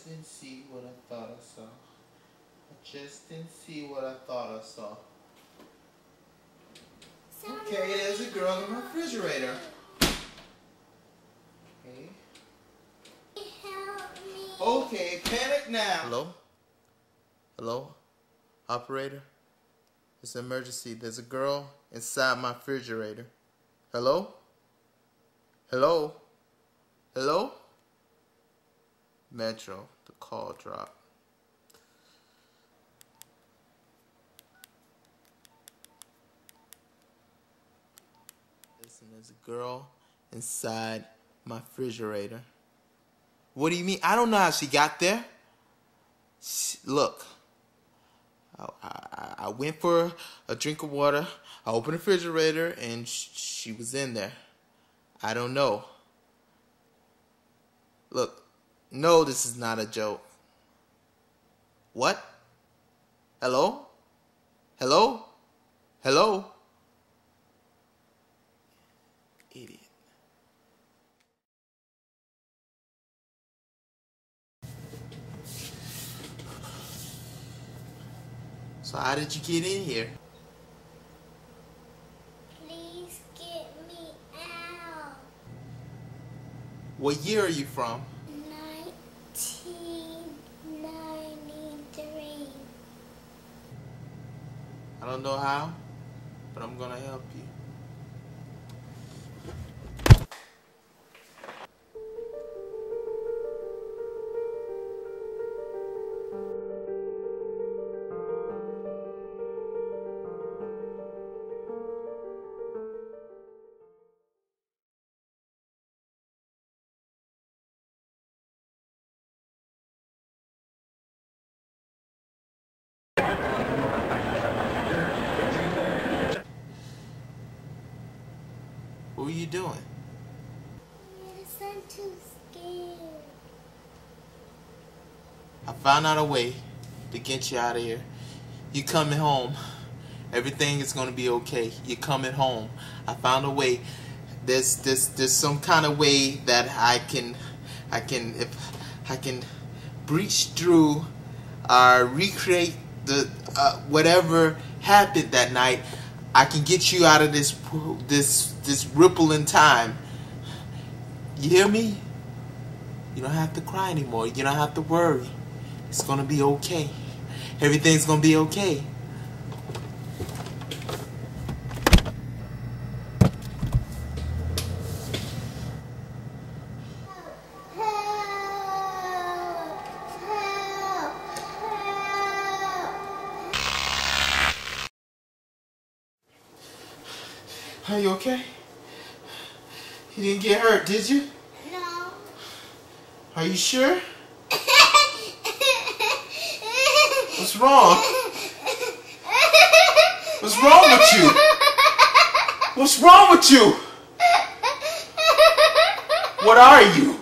just didn't see what I thought I saw. I just didn't see what I thought I saw. Okay, there's a girl in the refrigerator. Okay. Help me. Okay, panic now. Hello? Hello? Operator? It's an emergency. There's a girl inside my refrigerator. Hello? Hello? Hello? Metro. The call dropped. Listen, there's a girl inside my refrigerator. What do you mean? I don't know how she got there. Look. I went for a drink of water. I opened the refrigerator and she was in there. I don't know. Look, no, this is not a joke. What? Hello? Hello? Hello? Idiot. So how did you get in here? Please get me out. What year are you from? 1993. I don't know how, but I'm gonna help you. What were you doing? Yes, I'm too scared. I found out a way to get you out of here. You coming home. Everything is gonna be okay. You're coming home. I found a way. There's some kind of way that I can breach through, recreate the whatever happened that night. I can get you out of this ripple in time. You hear me? You don't have to cry anymore. You don't have to worry. It's gonna be okay. Everything's gonna be okay. Are you okay? You didn't get hurt, did you? No. Are you sure? What's wrong? What's wrong with you? What's wrong with you? What are you?